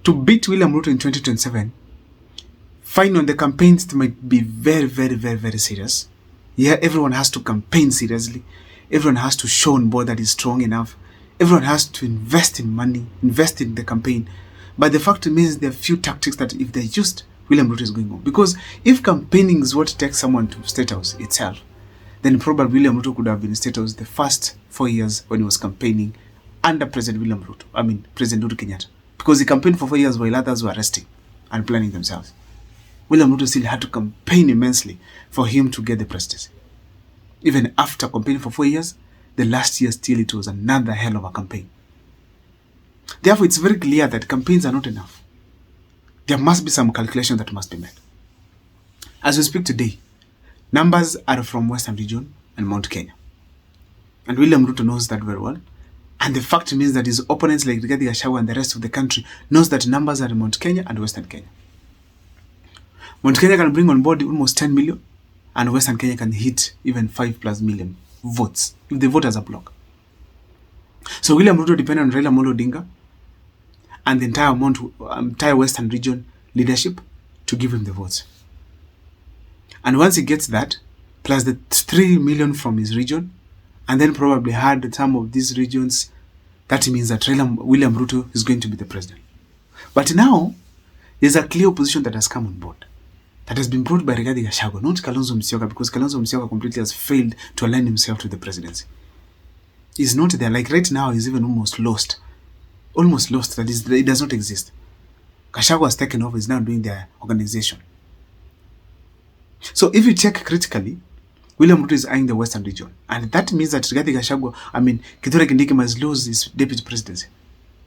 to beat William Ruto in 2027, fine on the campaigns, it might be very, very, very, very serious. Yeah, everyone has to campaign seriously. Everyone has to show on board that is strong enough. Everyone has to invest in money, invest in the campaign. But the fact remains there are few tactics that if they're used, William Ruto is going home. Because if campaigning is what takes someone to State House itself, then probably William Ruto could have been State House the first 4 years when he was campaigning under President President Uhuru Kenyatta. Because he campaigned for 4 years while others were resting and planning themselves. William Ruto still had to campaign immensely for him to get the presidency. Even after campaigning for 4 years, the last year still it was another hell of a campaign. Therefore, it's very clear that campaigns are not enough. There must be some calculation that must be made. As we speak today, numbers are from Western Region and Mount Kenya. And William Ruto knows that very well. And the fact means that his opponents like Rigathi Gachagua and the rest of the country knows that numbers are in Mount Kenya and Western Kenya. Mount Kenya can bring on board almost 10 million, and Western Kenya can hit even 5+ million votes if they vote as a bloc. So William Ruto depends on Raila Amolo Odinga and the entire Western region leadership to give him the votes. And once he gets that, plus the 3 million from his region, and then probably had some of these regions, that means that William Ruto is going to be the president. But now, there's a clear opposition that has come on board. That has been brought by Rigathi Gachagua, not Kalonzo Musyoka, because Kalonzo Musyoka completely has failed to align himself to the presidency. He's not there. Like right now, he's even almost lost. Almost lost. That is, it does not exist. Gachagua has taken over, is now doing their organization. So if you check critically, William Ruto is eyeing the Western region. And that means that Rigathi Gachagua, Kithure Kindiki must lose his deputy presidency.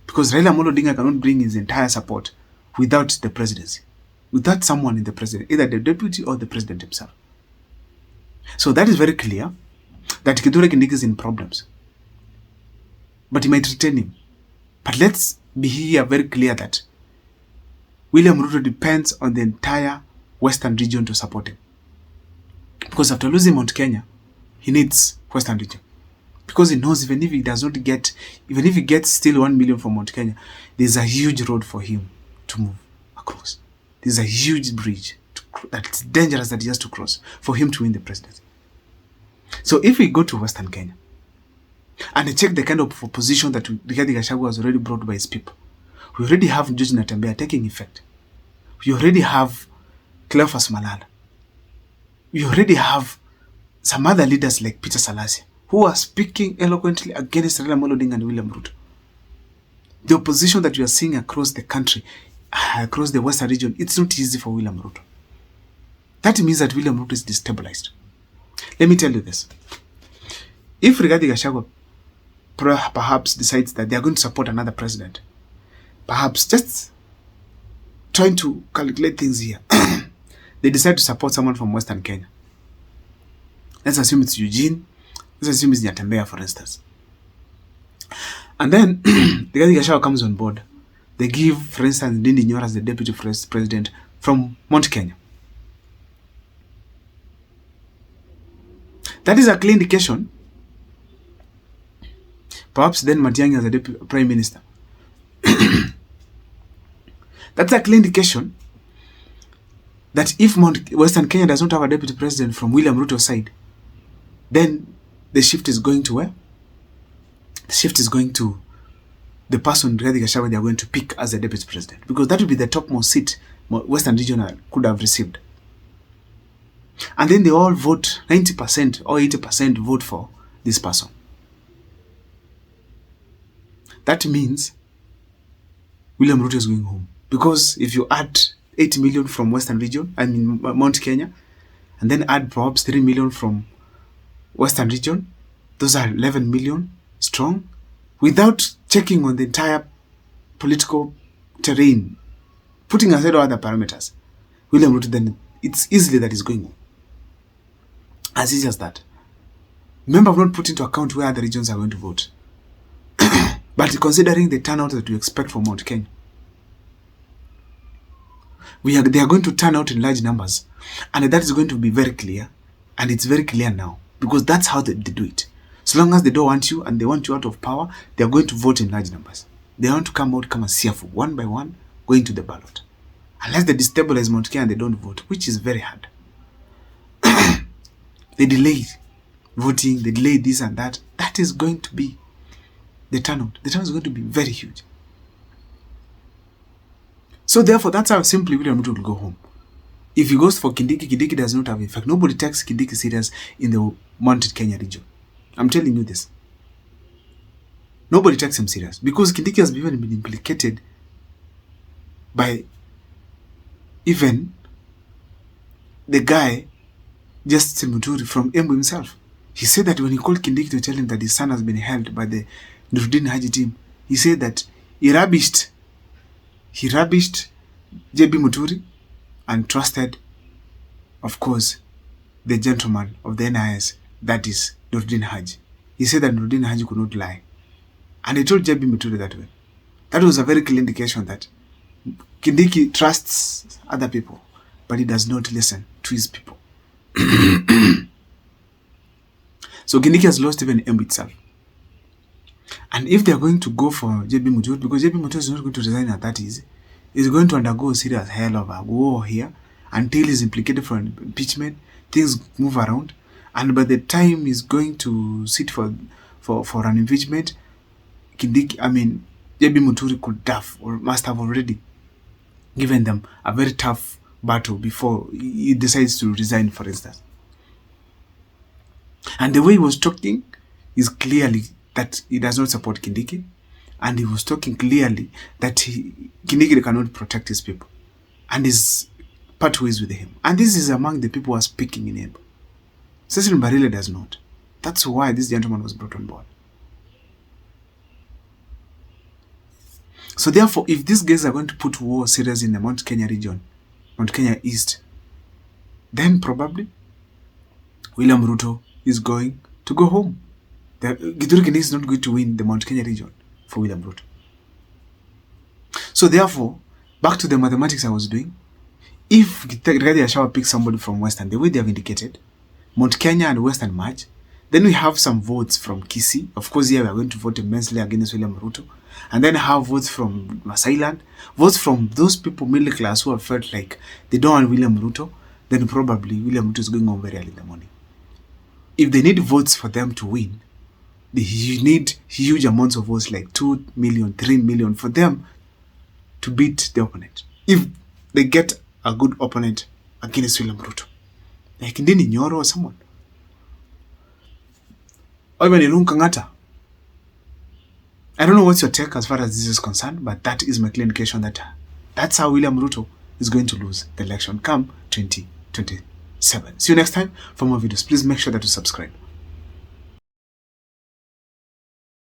Because Raila Amolo Odinga cannot bring his entire support without the presidency. Without someone in the president, either the deputy or the president himself. So that is very clear that Kithure Kindiki is in problems. But he might retain him. But let's be here very clear that William Ruto depends on the entire Western region to support him. Because after losing Mount Kenya, he needs Western region. Because he knows even if he gets still 1 million from Mount Kenya, there's a huge road for him to move across. There's a huge bridge that's dangerous that he has to cross for him to win the presidency. So if we go to Western Kenya and check the kind of opposition that Rigathi Gachagua has already brought by his people, we already have George Natembeya taking effect. We already have Cleophas Malala. We already have some other leaders like Peter Salasya who are speaking eloquently against Raila Amolo Odinga and William Ruto. The opposition that we are seeing across the country, across the Western region, it's not easy for William Ruto. That means that William Ruto is destabilized. Let me tell you this. If Rigathi Gachagua perhaps decides that they are going to support another president, perhaps just trying to calculate things here, they decide to support someone from Western Kenya. Let's assume it's Eugene. Let's assume it's Natembeya, for instance. And then Rigathi Gachagua comes on board. They give, for instance, Ndindi Nyoro as the deputy president from Mount Kenya. That is a clear indication. Perhaps then Matiang'i as the deputy prime minister. That's a clear indication that if Western Kenya does not have a deputy president from William Ruto's side, then the shift is going to where? The shift is going to the person Rigathi Gachagua they are going to pick as the deputy president, because that will be the topmost seat Western Region could have received. And then they all vote, 90% or 80% vote for this person. That means William Ruto is going home. Because if you add 8 million from Western Region, Mount Kenya, and then add perhaps 3 million from Western Region, those are 11 million strong, without checking on the entire political terrain, putting aside all other parameters. William Ruto, then it's easily that he's going home. As easy as that. Remember, I've not put into account where other regions are going to vote. But considering the turnout that we expect from Mount Kenya, they are going to turn out in large numbers. And that is going to be very clear. And it's very clear now. Because that's how they do it. So long as they don't want you and they want you out of power, they are going to vote in large numbers. They want to come out, come and see one by one, going to the ballot. Unless they destabilize Mount Kenya and they don't vote, which is very hard. They delay voting, they delay this and that. That is going to be the turnout. The turnout is going to be very huge. So therefore, that's how simply William Ruto will go home. If he goes for Kindiki, Kindiki does not have effect. Nobody takes Kindiki serious in the Mounted Kenya region. I'm telling you this. Nobody takes him serious because Kindiki has even been implicated by even the guy, Justice Muturi from Embu himself. He said that when he called Kindiki to tell him that his son has been held by the Nuruddin Haji team, he said that he rubbished JB Muturi and trusted, of course, the gentleman of the NIS, that is Nuruddin Haji. He said that Nuruddin Haji could not lie. And he told JB Muturi that way. That was a very clear indication that Kindiki trusts other people, but he does not listen to his people. So Kindiki has lost even Embu itself. And if they are going to go for JB Muturi, because JB Muturi is not going to resign at that easy, he's going to undergo a serious hell of a war here until he's implicated for impeachment, things move around, and by the time he's going to sit for an impeachment, JB Muturi could have or must have already given them a very tough battle before he decides to resign, for instance. And the way he was talking is clearly that he does not support Kindiki, and he was talking clearly that Kindiki cannot protect his people and is part ways with him. And this is among the people who are speaking in him. Cecil Mbarile does not. That's why this gentleman was brought on board. So therefore, if these guys are going to put war serious in the Mount Kenya region, Mount Kenya East, then probably William Ruto is going to go home. Githuri Kindiki is not going to win the Mount Kenya region for William Ruto. So therefore, back to the mathematics I was doing, if Rigathi Gachagua picks somebody from Western, the way they have indicated, Mount Kenya and Western merge, then we have some votes from Kisii. Of course, here we are going to vote immensely against William Ruto. And then have votes from Masai Land, votes from those people, middle class, who have felt like they don't want William Ruto, then probably William Ruto is going home very early in the morning. If they need votes for them to win, you need huge amounts of votes, like 2 million, 3 million, for them to beat the opponent. If they get a good opponent against William Ruto, like Ndini Nyoro or someone, or even Irungu Kang'ata. I don't know what's your take as far as this is concerned, but that is my clear indication that that's how William Ruto is going to lose the election come 2027. See you next time for more videos. Please make sure that you subscribe.